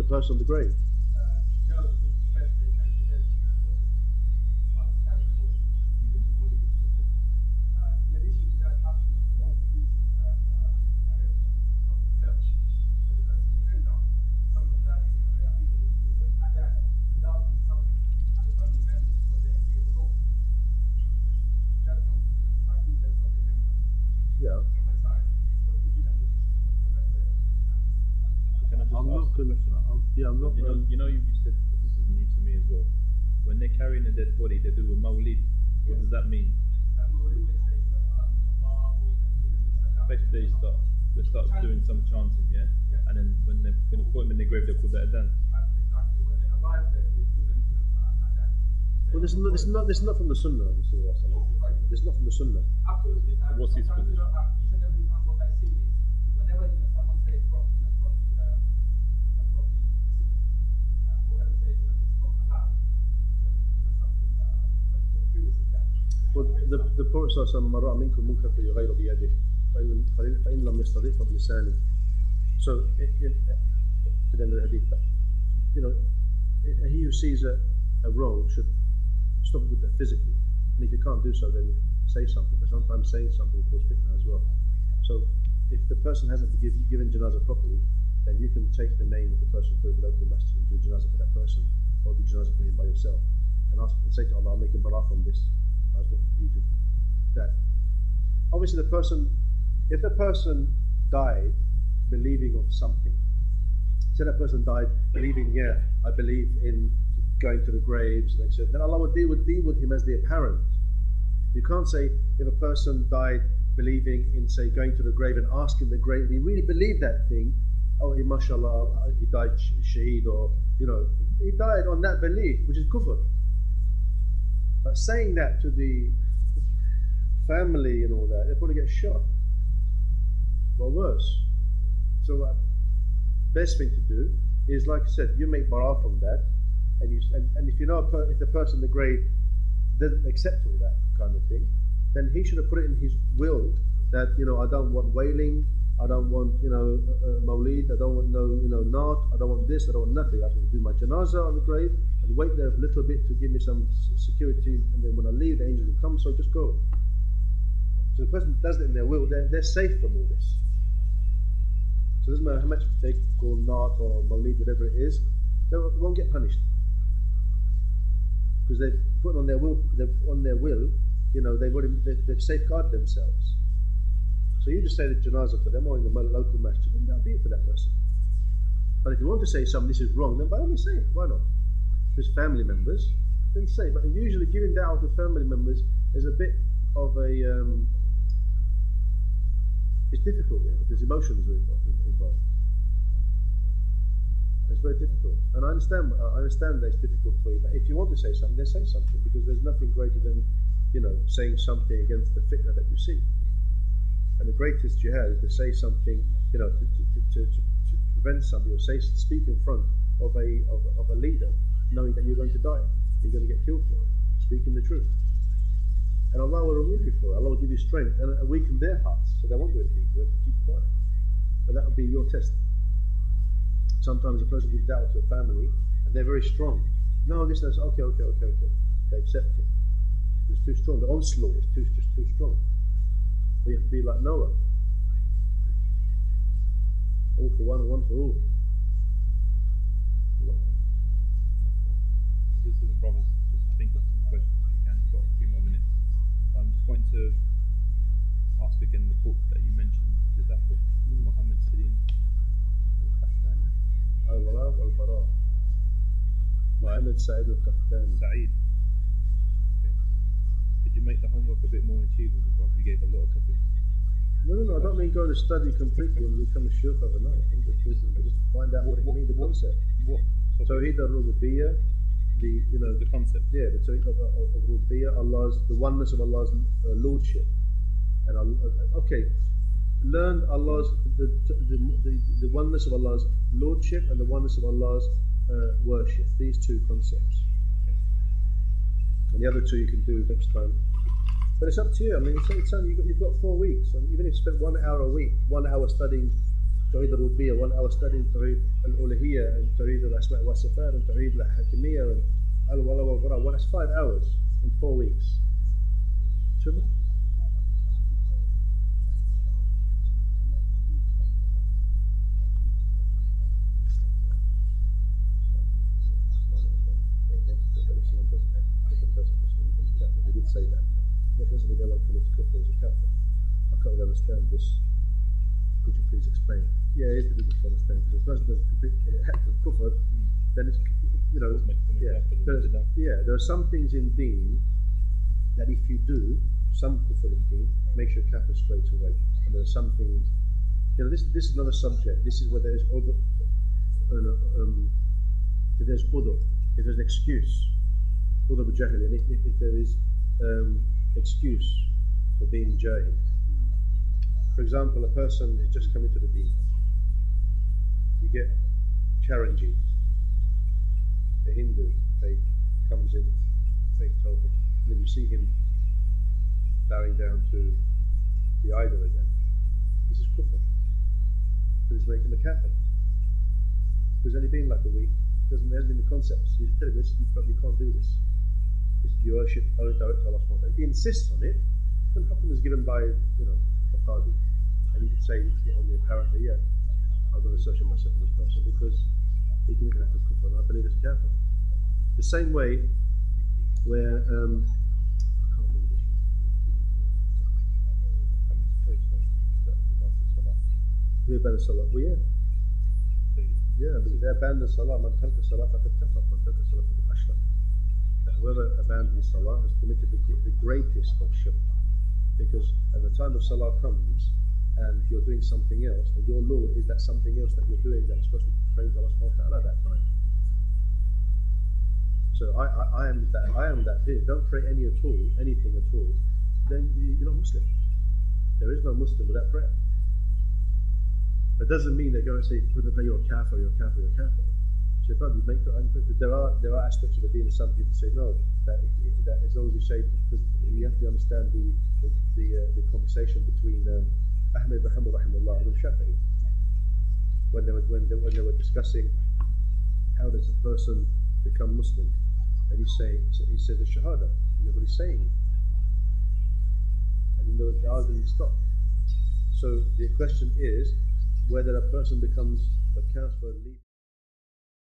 the person on the grave? No, the best they can do is carrying body. In addition to that, after the one completing scenario of the church, where the person will end up, someone that there are people who do that without consulting other family members whether they agree or not. That's something, if I do that family member Yeah. on my side, what would be that decision? What's the best way of Can I just I'm not ask a going to. question? Yeah, I'm not. You said, this is new to me as well. When they're carrying a dead body, they do a mawlid. What does that mean? Basically, they start doing some chanting, yeah? And then when they're going to put him in the grave, they put that down. Exactly. When they arrive there, they do them that. Well, this is not from the Sunnah. This is not from the Sunnah. Absolutely. What's his position? Each and every time what I see is whenever someone says from the discipline, whoever says this is not allowed, then something much more curious than that. Well, the Prophet says, "Man ra'a minkum munkaran falyughayyirhu biyadihi, فإن لم يستطع فبلسانه." So, to the end of the hadith, he who sees a wrong should stop it with that physically, and if you can't do so, then say something. But sometimes saying something will cause fitna as well. So, if the person hasn't given janazah properly, then you can take the name of the person to the local masjid and do janazah for that person, or do janazah for him by yourself, and ask and say to Allah, "I'm making barah from this. I want you to that." Obviously, if the person died believing of something, say that person died believing, I believe in going to the graves, and etc., then Allah would deal with him as the apparent. You can't say if a person died believing in, say, going to the grave and asking the grave, he really believed that thing. Oh, mashallah, he died shaheed, or he died on that belief, which is kufr. But saying that to the family and all that, they'll probably get shot. Or worse. So, best thing to do is, like I said, you make barah from that, and if you know if the person in the grave doesn't accept all that kind of thing, then he should have put it in his will that I don't want wailing, I don't want mawlid, I don't want naat, I don't want this, I don't want nothing. I can do my janazah on the grave and wait there a little bit to give me some security, and then when I leave, the angel will come. So just go. So the person does it in their will, they're safe from all this. So it doesn't matter how much they call naat or mawlid, whatever it is, they won't get punished because they've put on their will. They've safeguarded themselves. So you just say the janazah for them or in the local masjid, and that'll be it for that person. But if you want to say something, this is wrong, then by all means say it. Why not? If it's family members, then say it. But usually giving da'wah to family members is a bit of a it's difficult, because emotions are involved. It's very difficult, and I understand that it's difficult for you. But if you want to say something, then say something, because there's nothing greater than saying something against the fitna that you see. And the greatest jihad is to say something, to prevent something, or speak in front of a leader, knowing that you're going to die, you're going to get killed for it, speaking the truth. And Allah will reward you for it. Allah will give you strength and weaken their hearts, so they won't do anything. They have to keep quiet. But that will be your test. Sometimes a person gives da'wah to a family and they're very strong. No, this is okay. They accept it. It's too strong. The onslaught is just too strong. But you have to be like Noah. All for one and one for all. Sisters and brothers, just think of some questions if you can. We've got a few more minutes. I'm just going to ask again the book that you mentioned. Is it that book? Muhammad Sirin al-Qahtani? wal Bara. Muhammad Sa'id al-Qahtani. Sa'id. Okay. Did you make the homework a bit more achievable, brother? You gave a lot of topics. No, I don't mean go to study completely and become a shaykh overnight. I'm just talking about just find out what it means, the concept. What? Tawheed al-Rububiyyah, the concept. Yeah, the Tawheed of Rububiyyah, the oneness of Allah's lordship. And learn Allah's the oneness of Allah's lordship and the oneness of Allah's worship. These two concepts. Okay. And the other two you can do next time. But it's up to you. I mean, it's only you've got 4 weeks. And even if you spend 1 hour a week, 1 hour studying Tawheed al-Rububiyyah, 1 hour studying Tawheed al-Uluhiyyah and Tawheed al-Asma' wa Sifat and Tawheed al-Hakimiyyah and wal Bara. Well, that's 5 hours in 4 weeks. Too much. We did say that. That doesn't mean everyone commits kufr as a kafir. I can't really understand this. Could you please explain? Yeah, it is difficult to understand because if a person does a complete act of kufr, then it's, you know, there are some things in deen that if you do some kufr in deen, makes you a kafir straight away. And there are some things, you know, this is another subject. This is where there is other, if there's udhr, if there's an excuse, udhr b'jahil, and if there is excuse for being jahil. For example, a person is just coming to the deen. You get Charanjit, a Hindu, they comes in, make tawbah, and then you see him bowing down to the idol again. This is kufr. This is making him a kafir. He's only been like a week. There hasn't been the concepts. You tell him this, you can't do this. You worship only direct to Allah subhanahu wa ta'ala. If he insists on it, then hukum is given by, you know, the qadi. And you can say only apparently, yeah, I'm going to associate myself with this person because he can make an act of kufr and I believe it's a kafir. The same way where I can't remember this one. Who abandoned salah? Well, yeah. Yeah, because they abandoned salah. Man tarka salah faqad kafar. Man tarka salah faqad ashrak. Whoever abandons salah has committed the greatest of shirk. Because at the time of salah comes and you're doing something else, and your Lord is that something else that you're doing that is supposed to praise Allah subhanahu wa ta'ala at that time. So I am that thing. Don't pray anything at all, then you're not Muslim. There is no Muslim without prayer. That doesn't mean they're going to say, you're a kafir, you're a kafir, you're a kafir. So probably there are aspects of the deen that some people say no, that as long as you say, because you have to understand the conversation between Ahmed Ibrahim rahimahullah and Shafi'i when they were discussing how does a person become Muslim, and he said the shahada, you know what he's saying, and then the argument stopped. So the question is whether a person becomes a kafir.